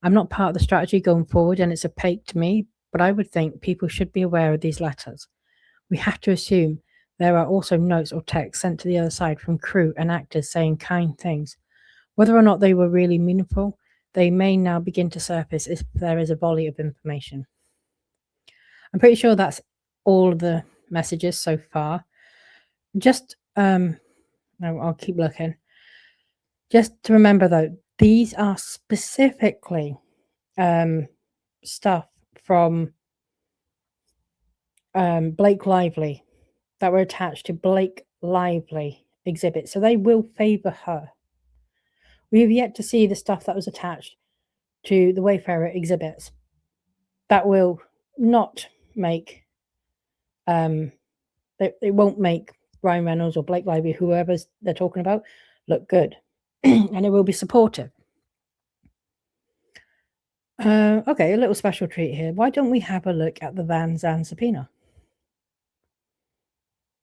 I'm not part of the strategy going forward and it's opaque to me, but I would think people should be aware of these letters. We have to assume there are also notes or texts sent to the other side from crew and actors saying kind things. Whether or not they were really meaningful, they may now begin to surface if there is a volley of information. I'm pretty sure that's all of the messages so far. Just, I'll keep looking. Just to remember though, these are specifically stuff from Blake Lively that were attached to Blake Lively exhibits. So they will favour her. We have yet to see the stuff that was attached to the Wayfarer exhibits. That will not make it won't make Ryan Reynolds or Blake Lively, whoever they're talking about, look good. And it will be supportive. Okay, a little special treat here. Why don't we have a look at the Vanzan subpoena?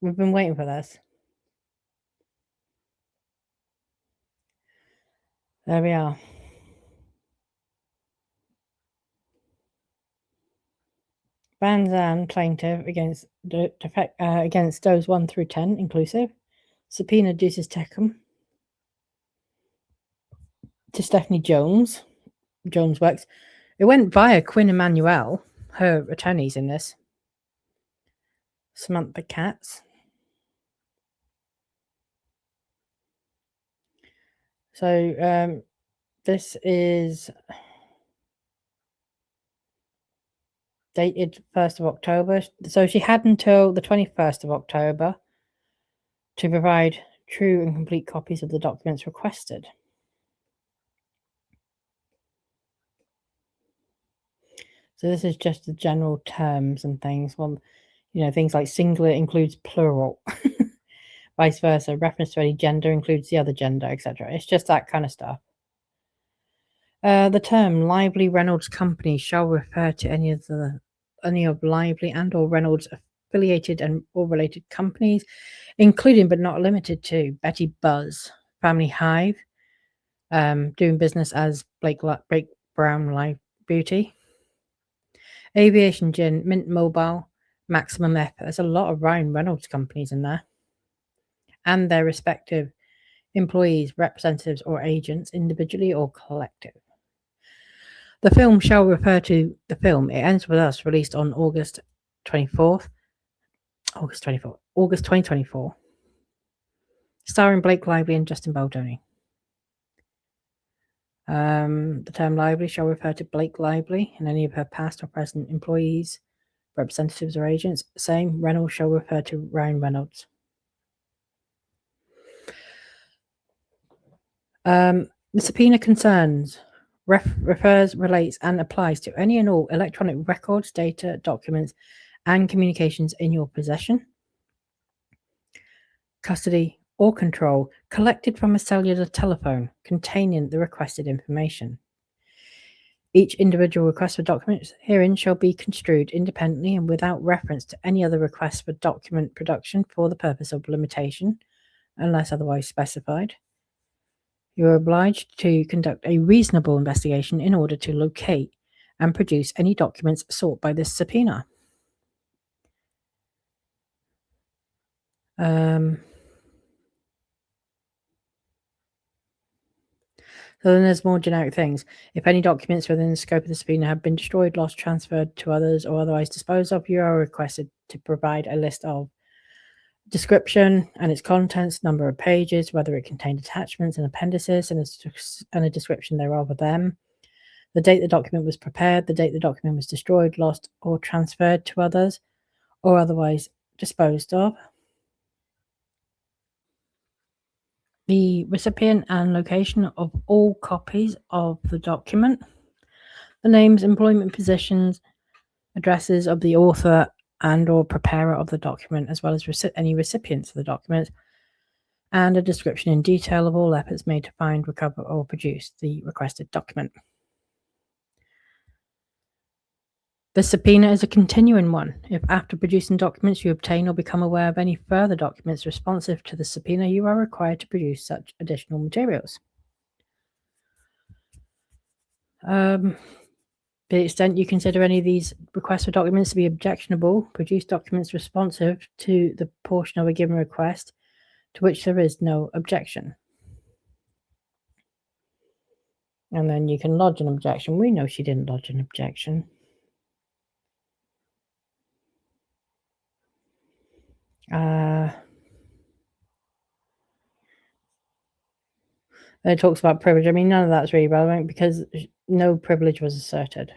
We've been waiting for this. There we are. Vanzan plaintiff against Does 1 through 10 inclusive. Subpoena Deuces Tecum to Stephanie Jonesworks. It went via Quinn Emanuel, her attorneys in this. Samantha Katz. So this is dated 1st of October. So she had until the 21st of October to provide true and complete copies of the documents requested. So this is just the general terms and things. Well, things like singular includes plural. Vice versa. Reference to any gender includes the other gender, etc. It's just that kind of stuff. The term Lively Reynolds Company shall refer to any of Lively and or Reynolds affiliated and or related companies, including but not limited to Betty Buzz, Family Hive, doing business as Blake Brown Live Beauty, Aviation Gin, Mint Mobile, Maximum F. There's a lot of Ryan Reynolds companies in there, and their respective employees, representatives, or agents, individually or collective. The film shall refer to the film It Ends With Us, released on August 2024, starring Blake Lively and Justin Baldoni. The term Lively shall refer to Blake Lively and any of her past or present employees, representatives, or agents. Same, Reynolds shall refer to Ryan Reynolds. The subpoena concerns, refers, relates, and applies to any and all electronic records, data, documents, and communications in your possession, custody, or control collected from a cellular telephone containing the requested information. Each individual request for documents herein shall be construed independently and without reference to any other request for document production for the purpose of limitation, unless otherwise specified. You are obliged to conduct a reasonable investigation in order to locate and produce any documents sought by this subpoena. So then there's more generic things. If any documents within the scope of the subpoena have been destroyed, lost, transferred to others, or otherwise disposed of, you are requested to provide a list of description and its contents, number of pages, whether it contained attachments and appendices, and a description thereof of them, the date the document was prepared, the date the document was destroyed, lost, or transferred to others, or otherwise disposed of, the recipient and location of all copies of the document, the names, employment positions, addresses of the author and or preparer of the document, as well as any recipients of the document, and a description in detail of all efforts made to find, recover, or produce the requested document. The subpoena is a continuing one. If after producing documents you obtain or become aware of any further documents responsive to the subpoena, you are required to produce such additional materials. To the extent you consider any of these requests for documents to be objectionable, produce documents responsive to the portion of a given request to which there is no objection. And then you can lodge an objection. We know she didn't lodge an objection. It talks about privilege. I mean, none of that's really relevant because no privilege was asserted.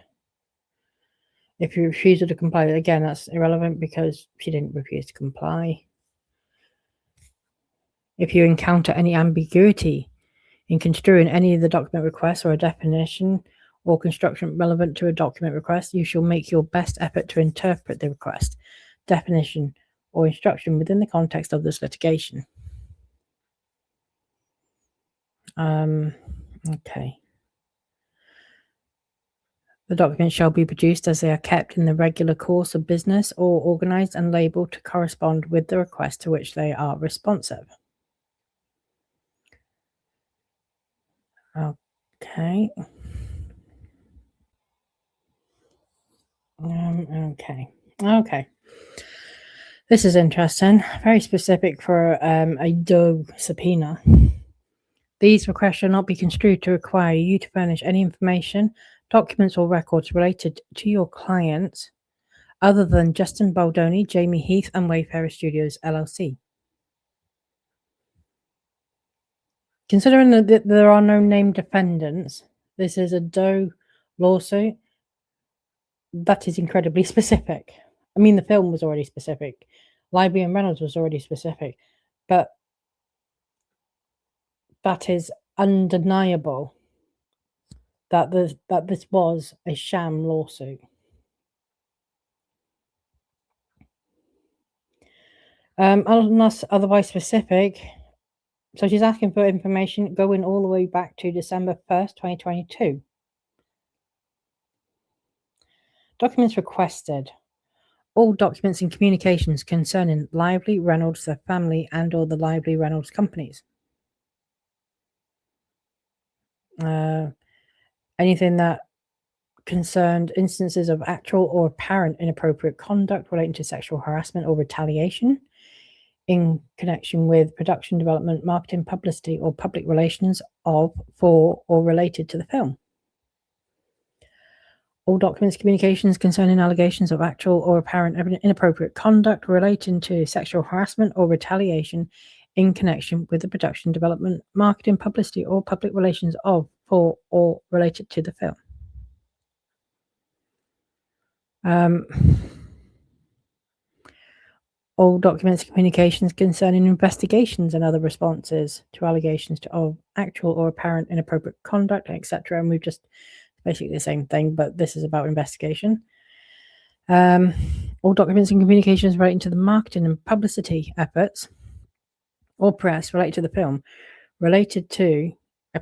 If you refuse to comply, again, that's irrelevant because she didn't refuse to comply. If you encounter any ambiguity in construing any of the document requests or a definition or construction relevant to a document request, you shall make your best effort to interpret the request, definition, or instruction within the context of this litigation. Okay. The documents shall be produced as they are kept in the regular course of business or organized and labeled to correspond with the request to which they are responsive. Okay. Okay. This is interesting. Very specific for a Doe subpoena. These requests shall not be construed to require you to furnish any information, documents, or records related to your clients other than Justin Baldoni, Jamie Heath, and Wayfarer Studios, LLC. Considering that there are no named defendants, this is a Doe lawsuit. That is incredibly specific. I mean, the film was already specific. Libby and Reynolds was already specific. But that is undeniable that this was a sham lawsuit. Unless otherwise specific. So she's asking for information going all the way back to December 1st, 2022. Documents requested. All documents and communications concerning Lively, Reynolds, their family, and or the Lively Reynolds companies. Anything that concerned instances of actual or apparent inappropriate conduct relating to sexual harassment or retaliation in connection with production, development, marketing, publicity, or public relations of, for, or related to the film. All documents, communications concerning allegations of actual or apparent inappropriate conduct relating to sexual harassment or retaliation in connection with the production, development, marketing, publicity, or public relations of, for, or related to the film. All documents, communications concerning investigations and other responses to allegations of actual or apparent inappropriate conduct, etc. And we've just basically the same thing, but this is about investigation. All documents and communications relating to the marketing and publicity efforts or press related to the film, related to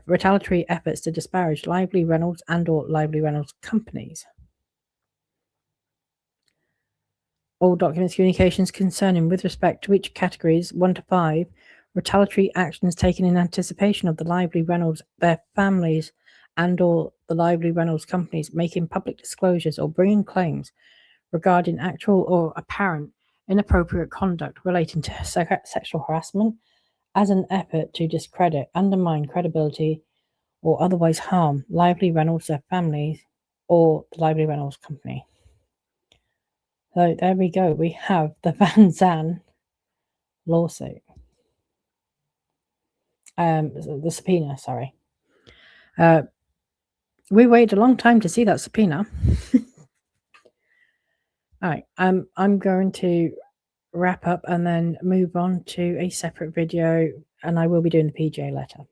retaliatory efforts to disparage Lively Reynolds and or Lively Reynolds companies. All documents, communications concerning with respect to which categories 1 to 5, retaliatory actions taken in anticipation of the Lively Reynolds, their families, and or the Lively Reynolds companies making public disclosures or bringing claims regarding actual or apparent inappropriate conduct relating to sexual harassment as an effort to discredit, undermine credibility, or otherwise harm Lively Reynolds, their families, or the Lively Reynolds company. So there we go. We have the Vanzan lawsuit. The subpoena, sorry. We waited a long time to see that subpoena. All right. I'm going to wrap up and then move on to a separate video, and I will be doing the PJ letter.